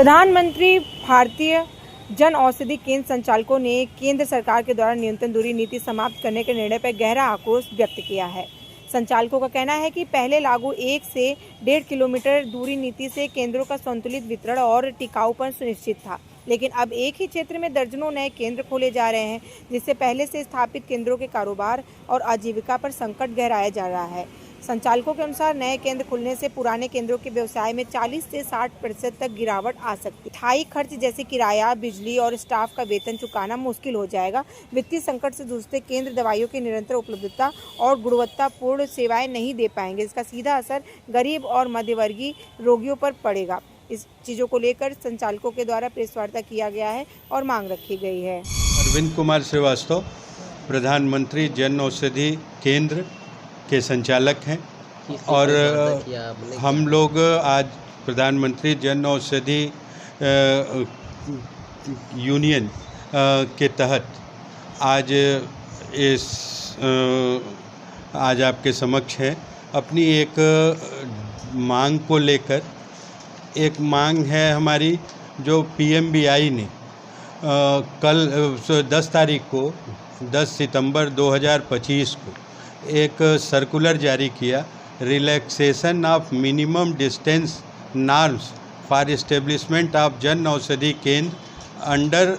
प्रधानमंत्री भारतीय जन औषधि केंद्र संचालकों ने केंद्र सरकार के द्वारा न्यूनतम दूरी नीति समाप्त करने के निर्णय पर गहरा आक्रोश व्यक्त किया है। संचालकों का कहना है कि पहले लागू 1 से 1.5 किलोमीटर दूरी नीति से केंद्रों का संतुलित वितरण और टिकाऊपन सुनिश्चित था, लेकिन अब एक ही क्षेत्र में दर्जनों नए केंद्र खोले जा रहे हैं, जिससे पहले से स्थापित केंद्रों के कारोबार और आजीविका पर संकट गहराया जा रहा है। संचालकों के अनुसार नए केंद्र खुलने से पुराने केंद्रों के व्यवसाय में 40 से 60% तक गिरावट आ सकती है। स्थायी खर्च जैसे किराया, बिजली और स्टाफ का वेतन चुकाना मुश्किल हो जाएगा। वित्तीय संकट से जूझते केंद्र दवाइयों की निरंतर उपलब्धता और गुणवत्तापूर्ण सेवाएं नहीं दे पाएंगे। इसका सीधा असर गरीब और मध्यवर्गीय रोगियों पर पड़ेगा। इस चीज़ों को लेकर संचालकों के द्वारा प्रेस वार्ता किया गया है और मांग रखी गई है। अरविंद कुमार श्रीवास्तव प्रधानमंत्री जन औषधि केंद्र के संचालक हैं और हम लोग आज प्रधानमंत्री जन औषधि यूनियन के तहत आज आपके समक्ष हैं। अपनी एक मांग को लेकर, एक मांग है हमारी जो पीएमबीआई ने कल 10 तारीख को 10 सितंबर 2025 को एक सर्कुलर जारी किया, relaxation of minimum distance norms for establishment of Jan Aushadhi केंद्र अंडर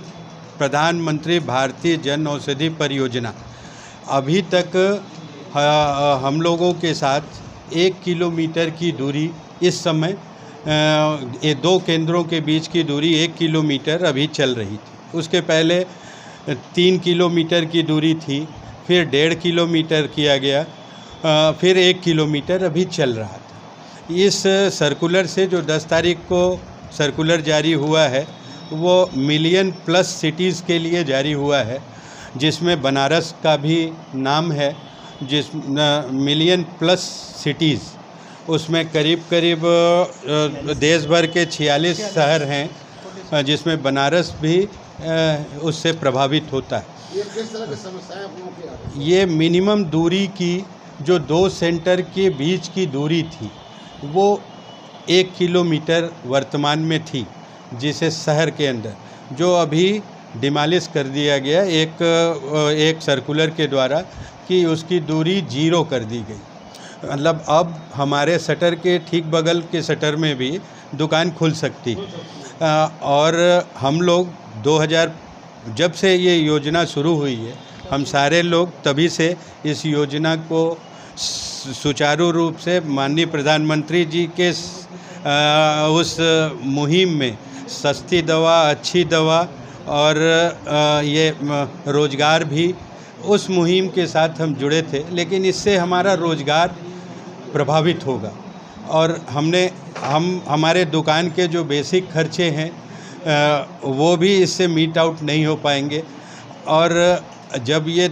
प्रधानमंत्री भारतीय जन औषधि परियोजना। अभी तक हम लोगों के साथ 1 किलोमीटर की दूरी, इस समय ये 2 केंद्रों के बीच की दूरी 1 किलोमीटर अभी चल रही थी। उसके पहले 3 किलोमीटर की दूरी थी, फिर 1.5 किलोमीटर किया गया, फिर 1 किलोमीटर अभी चल रहा था। इस सर्कुलर से जो 10 तारीख को सर्कुलर जारी हुआ है वो मिलियन प्लस सिटीज़ के लिए जारी हुआ है, जिसमें बनारस का भी नाम है। मिलियन प्लस सिटीज़, उसमें करीब देश भर के 46 शहर हैं, जिसमें बनारस भी उससे प्रभावित होता है। ये किस तरह की समस्याएं आप लोगों की आ रही हैं? ये मिनिमम दूरी की जो 2 सेंटर के बीच की दूरी थी वो 1 किलोमीटर वर्तमान में थी, जिसे शहर के अंदर जो अभी डिमॉलिश कर दिया गया एक सर्कुलर के द्वारा कि उसकी दूरी 0 कर दी गई। मतलब अब हमारे शटर के ठीक बगल के शटर में भी दुकान खुल सकती है। और हम लोग जब से ये योजना शुरू हुई है, हम सारे लोग तभी से इस योजना को सुचारू रूप से माननीय प्रधानमंत्री जी के उस मुहिम में सस्ती दवा, अच्छी दवा और ये रोज़गार भी, उस मुहिम के साथ हम जुड़े थे। लेकिन इससे हमारा रोज़गार प्रभावित होगा और हमारे दुकान के जो बेसिक खर्चे हैं वो भी इससे मीट आउट नहीं हो पाएंगे। और जब ये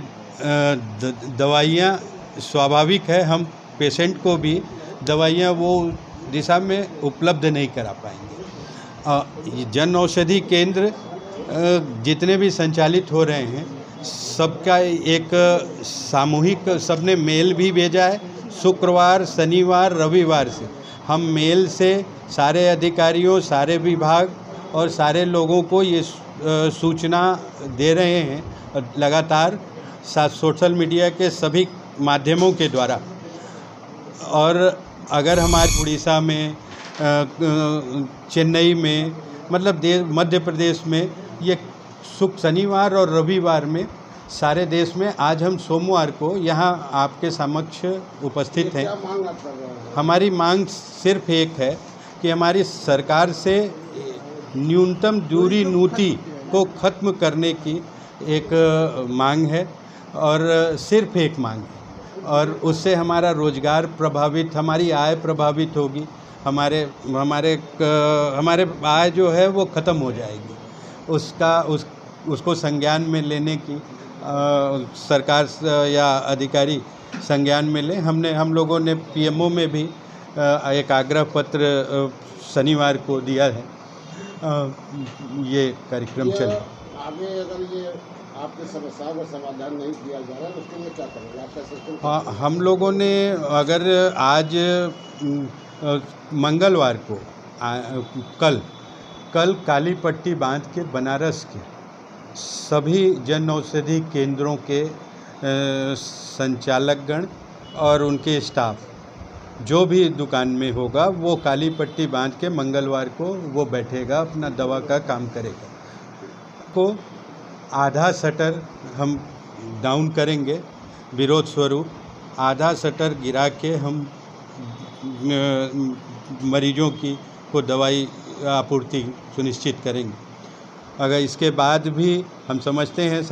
दवाइयाँ, स्वाभाविक है हम पेशेंट को भी दवाइयाँ वो दिशा में उपलब्ध नहीं करा पाएंगे। जन औषधि केंद्र जितने भी संचालित हो रहे हैं, सबका एक सामूहिक, सबने मेल भी भेजा है। शुक्रवार, शनिवार, रविवार से हम मेल से सारे अधिकारियों, सारे विभाग और सारे लोगों को ये सूचना दे रहे हैं लगातार सोशल मीडिया के सभी माध्यमों के द्वारा। और अगर हमारे उड़ीसा में, चेन्नई में, मतलब मध्य प्रदेश में ये शनिवार और रविवार में सारे देश में, आज हम सोमवार को यहाँ आपके समक्ष उपस्थित हैं। क्या मांग आप कर रहे हैं? हमारी मांग सिर्फ एक है कि हमारी सरकार से न्यूनतम दूरी नीति को ख़त्म करने की एक मांग है, और सिर्फ एक मांग है। और उससे हमारा रोज़गार प्रभावित, हमारी आय प्रभावित होगी, हमारे आय जो है वो ख़त्म हो जाएगी। उसको संज्ञान में लेने की सरकार या अधिकारी संज्ञान में लें। हम लोगों ने पीएमओ में भी एक आग्रह पत्र शनिवार को दिया है। ये कार्यक्रम चले। आगे अगर ये आपकी समस्याओं का समाधान नहीं किया जा रहा है, उसके लिए क्या करेंगे? आपका सिस्टम? हाँ, हम लोगों ने अगर आज मंगलवार को कल कल काली पट्टी बांध के बनारस के सभी जन औषधि केंद्रों के संचालकगण और उनके स्टाफ जो भी दुकान में होगा वो काली पट्टी बांध के मंगलवार को वो बैठेगा, अपना दवा का काम करेगा। को आधा शटर हम डाउन करेंगे विरोध स्वरूप, आधा शटर गिरा के हम मरीजों की को दवाई आपूर्ति सुनिश्चित करेंगे। अगर इसके बाद भी हम समझते हैं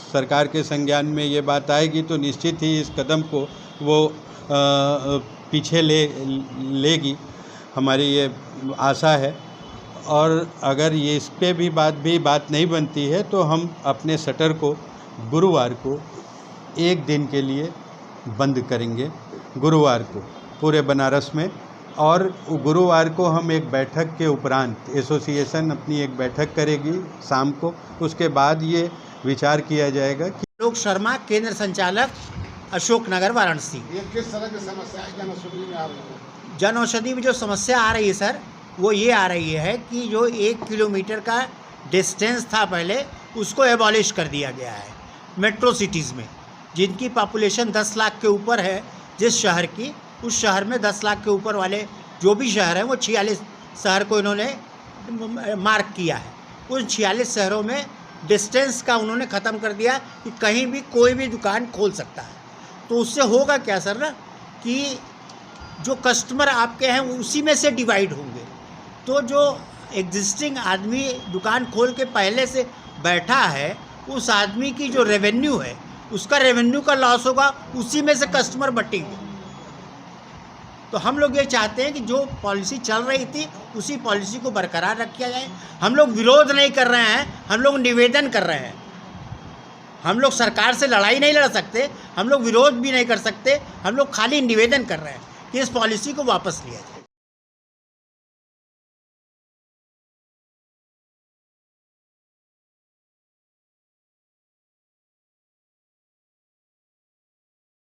सरकार के संज्ञान में ये बात आएगी तो निश्चित ही इस कदम को वो पीछे लेगी, हमारी ये आशा है। और अगर ये इस पे भी बात नहीं बनती है तो हम अपने शटर को गुरुवार को एक दिन के लिए बंद करेंगे, गुरुवार को पूरे बनारस में। और गुरुवार को हम एक बैठक के उपरांत एसोसिएशन अपनी एक बैठक करेगी शाम को, उसके बाद ये विचार किया जाएगा कि लोक शर्मा, केंद्र संचालक, अशोकनगर, वाराणसी। ये किस तरह की समस्या जन औषधि में आ रही है? जन औषधि में जो समस्या आ रही है सर, वो ये आ रही है कि जो 1 किलोमीटर का डिस्टेंस था पहले, उसको एबॉलिश कर दिया गया है। मेट्रो सिटीज़ में जिनकी पॉपुलेशन 10 लाख के ऊपर है, जिस शहर की, उस शहर में 10 लाख के ऊपर वाले जो भी शहर हैं वो 46 शहर को इन्होंने मार्क किया है। उन 46 शहरों में डिस्टेंस का उन्होंने ख़त्म कर दिया कि कहीं भी कोई भी दुकान खोल सकता है। तो उससे होगा क्या सर ना कि जो कस्टमर आपके हैं उसी में से डिवाइड होंगे। तो जो एग्जिस्टिंग आदमी दुकान खोल के पहले से बैठा है, उस आदमी की जो रेवेन्यू है, उसका रेवेन्यू का लॉस होगा, उसी में से कस्टमर बटेंगे। तो हम लोग ये चाहते हैं कि जो पॉलिसी चल रही थी उसी पॉलिसी को बरकरार रखा जाए। हम लोग विरोध नहीं कर रहे हैं, हम लोग निवेदन कर रहे हैं। हम लोग सरकार से लड़ाई नहीं लड़ सकते, हम लोग विरोध भी नहीं कर सकते, हम लोग खाली निवेदन कर रहे हैं कि इस पॉलिसी को वापस लिया जाए।